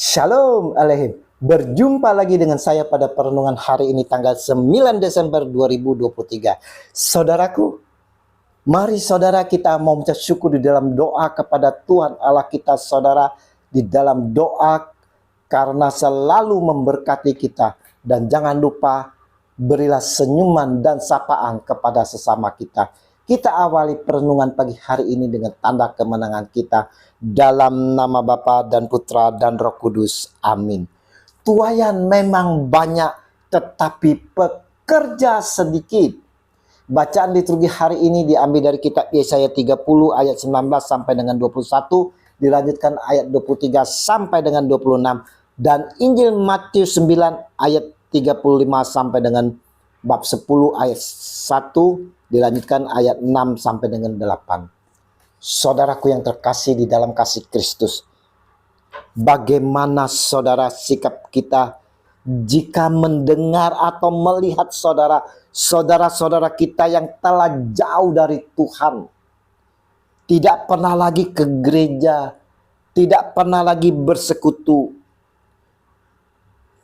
Shalom Alehim. Berjumpa lagi dengan saya pada perenungan hari ini tanggal 9 Desember 2023. Saudaraku, mari saudara kita mau mengucap syukur di dalam doa kepada Tuhan Allah kita, saudara, di dalam doa karena selalu memberkati kita. Dan jangan lupa berilah senyuman dan sapaan kepada sesama kita. Kita awali perenungan pagi hari ini dengan tanda kemenangan kita. Dalam nama Bapa dan Putra dan Roh Kudus. Amin. Tuayan memang banyak, tetapi pekerja sedikit. Bacaan liturgi hari ini diambil dari kitab Yesaya 30 ayat 19 sampai dengan 21. Dilanjutkan ayat 23 sampai dengan 26. Dan Injil Matius 9 ayat 35 sampai dengan bab 10 ayat 1. Dilanjutkan ayat 6 sampai dengan 8. Saudaraku yang terkasih di dalam kasih Kristus, bagaimana saudara sikap kita jika mendengar atau melihat saudara-saudara kita yang telah jauh dari Tuhan, tidak pernah lagi ke gereja, tidak pernah lagi bersekutu?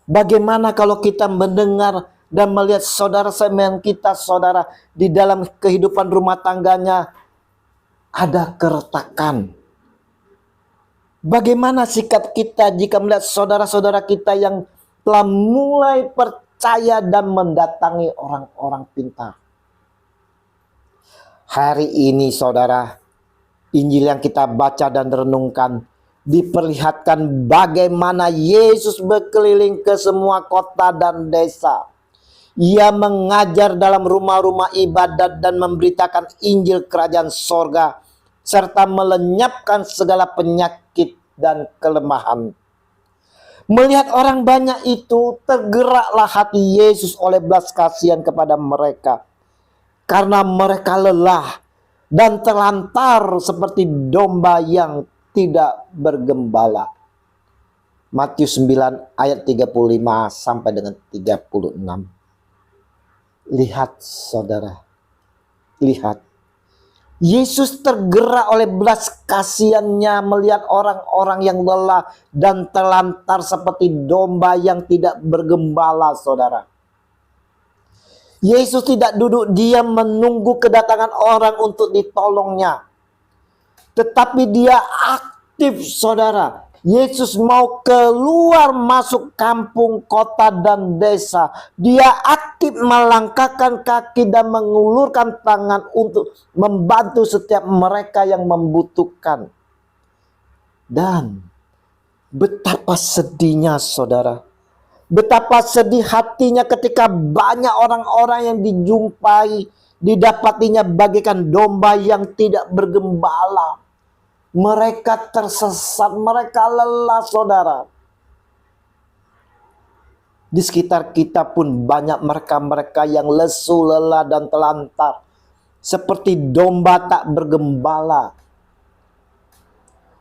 Bagaimana kalau kita mendengar dan melihat saudara semen kita, saudara, di dalam kehidupan rumah tangganya ada keretakan? Bagaimana sikap kita jika melihat saudara-saudara kita yang telah mulai percaya dan mendatangi orang-orang pintar? Hari ini saudara, Injil yang kita baca dan renungkan diperlihatkan bagaimana Yesus berkeliling ke semua kota dan desa. Ia mengajar dalam rumah-rumah ibadat dan memberitakan Injil kerajaan sorga, serta melenyapkan segala penyakit dan kelemahan. Melihat orang banyak itu, tergeraklah hati Yesus oleh belas kasihan kepada mereka, karena mereka lelah dan terlantar seperti domba yang tidak bergembala. Matius 9 ayat 35 sampai dengan 36. Lihat saudara, lihat. Yesus tergerak oleh belas kasihannya melihat orang-orang yang lelah dan terlantar seperti domba yang tidak bergembala, saudara. Yesus tidak duduk diam menunggu kedatangan orang untuk ditolongnya, tetapi dia aktif, saudara. Yesus mau keluar masuk kampung, kota, dan desa. Dia aktif melangkahkan kaki dan mengulurkan tangan untuk membantu setiap mereka yang membutuhkan. Dan betapa sedihnya saudara, betapa sedih hatinya ketika banyak orang-orang yang dijumpai, didapatinya bagaikan domba yang tidak bergembala. Mereka tersesat, mereka lelah, saudara. Di sekitar kita pun banyak mereka-mereka yang lesu, lelah, dan telantar, seperti domba tak bergembala.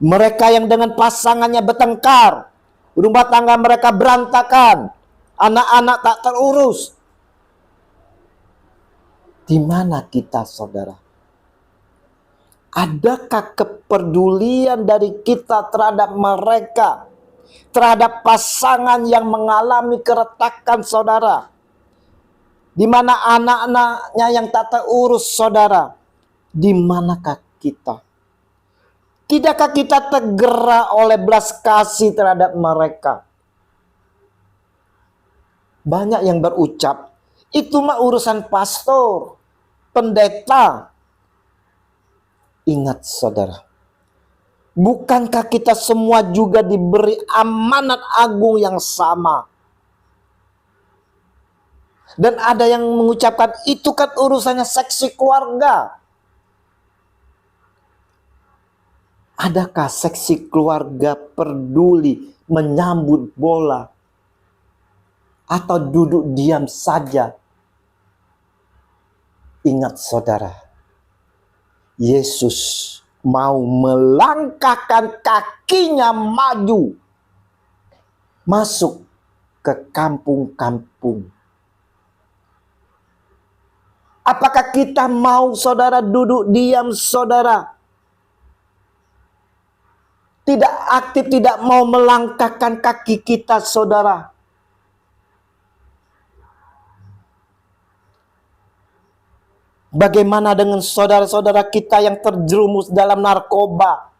Mereka yang dengan pasangannya bertengkar, rumah tangga mereka berantakan, anak-anak tak terurus. Di mana kita, saudara? Adakah kepedulian dari kita terhadap mereka, terhadap pasangan yang mengalami keretakan, saudara? Di mana anak-anaknya yang tak terurus, saudara? Di manakah kita? Tidakkah kita tergerak oleh belas kasih terhadap mereka? Banyak yang berucap, itu mah urusan pastor, pendeta. Ingat saudara, bukankah kita semua juga diberi amanat agung yang sama? Dan ada yang mengucapkan, itu kan urusannya seksi keluarga. Adakah seksi keluarga peduli menyambut bola? Atau duduk diam saja? Ingat saudara, Yesus mau melangkahkan kakinya maju, masuk ke kampung-kampung. Apakah kita mau, saudara, duduk diam, saudara? tidak aktif, tidak mau melangkahkan kaki kita, saudara. Bagaimana dengan saudara-saudara kita yang terjerumus dalam narkoba?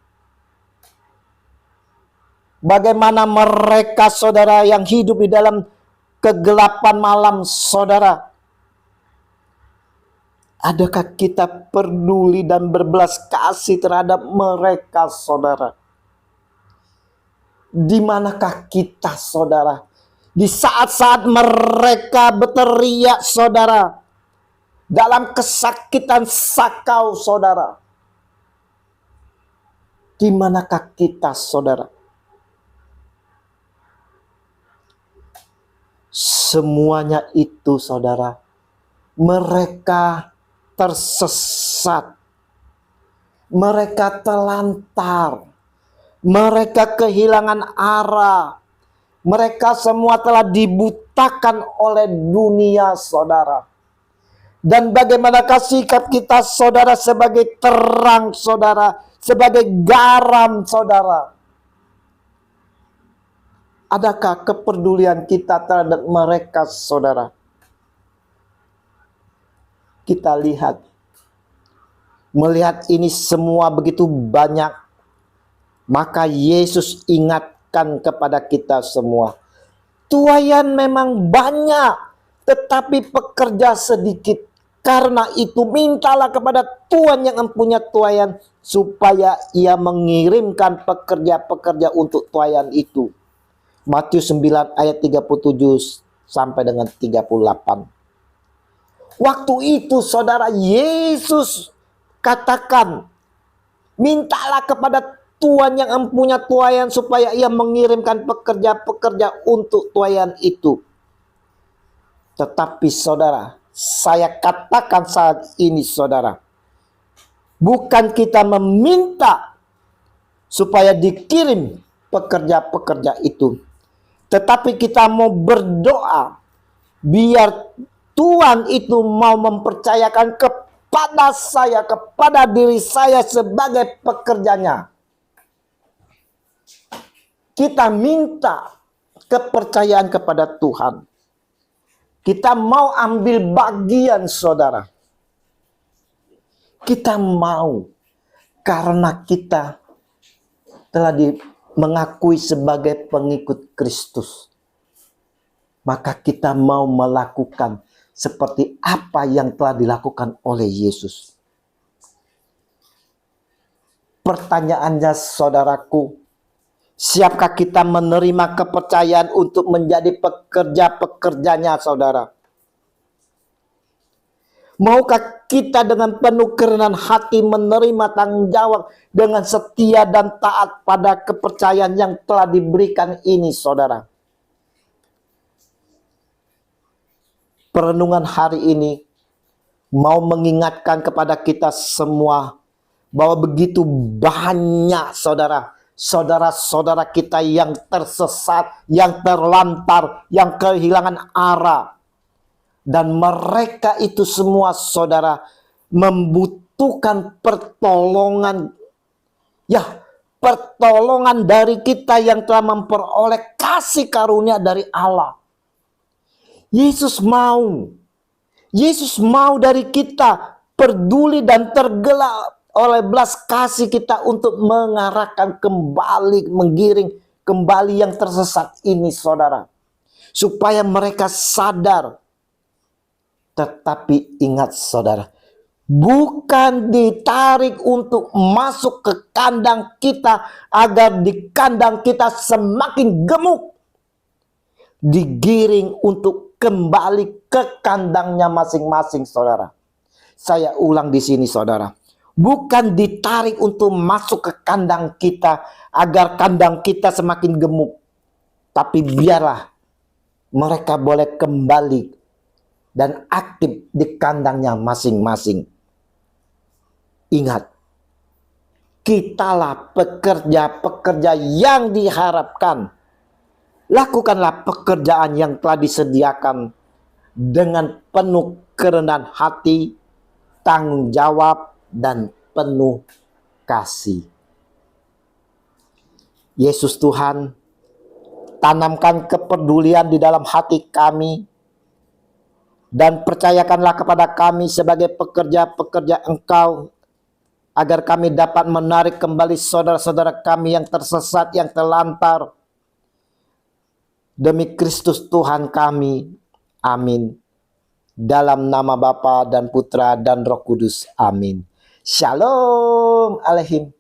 Bagaimana mereka, saudara, yang hidup di dalam kegelapan malam, saudara? Adakah kita peduli dan berbelas kasih terhadap mereka, saudara? Di manakah kita, saudara? Di saat-saat mereka berteriak, saudara, dalam kesakitan sakau, saudara. Di manakah kita, saudara? Semuanya itu, saudara, mereka tersesat, mereka telantar, mereka kehilangan arah, mereka semua telah dibutakan oleh dunia, saudara. Dan bagaimanakah sikap kita, saudara, sebagai terang, saudara, sebagai garam, saudara? Adakah kepedulian kita terhadap mereka, saudara? Kita melihat ini semua begitu banyak, maka Yesus ingatkan kepada kita semua. Tuaian memang banyak, tetapi pekerja sedikit. Karena itu mintalah kepada Tuhan yang mempunyai tuaian, supaya ia mengirimkan pekerja-pekerja untuk tuaian itu. Matius 9 ayat 37 sampai dengan 38. Waktu itu, saudara, Yesus katakan, mintalah kepada Tuhan yang mempunyai tuaian supaya ia mengirimkan pekerja-pekerja untuk tuaian itu. Tetapi, saudara, saya katakan saat ini, saudara, bukan kita meminta supaya dikirim pekerja-pekerja itu, tetapi kita mau berdoa biar Tuhan itu mau mempercayakan kepada saya, kepada diri saya sebagai pekerjanya. Kita minta kepercayaan kepada Tuhan. Kita mau ambil bagian, saudara. Kita mau, karena kita telah mengakui sebagai pengikut Kristus. Maka kita mau melakukan seperti apa yang telah dilakukan oleh Yesus. Pertanyaannya, saudaraku, siapkah kita menerima kepercayaan untuk menjadi pekerja-pekerjanya, saudara? Maukah kita dengan penuh kerendahan hati menerima tanggung jawab dengan setia dan taat pada kepercayaan yang telah diberikan ini, saudara? Perenungan hari ini mau mengingatkan kepada kita semua bahwa begitu banyak, saudara, saudara-saudara kita yang tersesat, yang terlantar, yang kehilangan arah. Dan mereka itu semua, saudara, membutuhkan pertolongan. Ya, pertolongan dari kita yang telah memperoleh kasih karunia dari Allah. Yesus mau dari kita peduli dan tergerak oleh belas kasih kita untuk mengarahkan kembali, menggiring kembali yang tersesat ini, saudara. Supaya mereka sadar. Tetapi ingat, saudara, bukan ditarik untuk masuk ke kandang kita agar di kandang kita semakin gemuk. Digiring untuk kembali ke kandangnya masing-masing, saudara. Saya ulang di sini, saudara. Bukan ditarik untuk masuk ke kandang kita agar kandang kita semakin gemuk. Tapi biarlah mereka boleh kembali dan aktif di kandangnya masing-masing. Ingat, kitalah pekerja-pekerja yang diharapkan. Lakukanlah pekerjaan yang telah disediakan dengan penuh kerendahan hati, tanggung jawab, dan penuh kasih. Yesus Tuhan, tanamkan kepedulian di dalam hati kami, dan percayakanlah kepada kami sebagai pekerja-pekerja Engkau, agar kami dapat menarik kembali saudara-saudara kami yang tersesat, yang terlantar. Demi Kristus Tuhan kami. Amin. Dalam nama Bapa dan Putra dan Roh Kudus. Amin. Shalom Aleihim.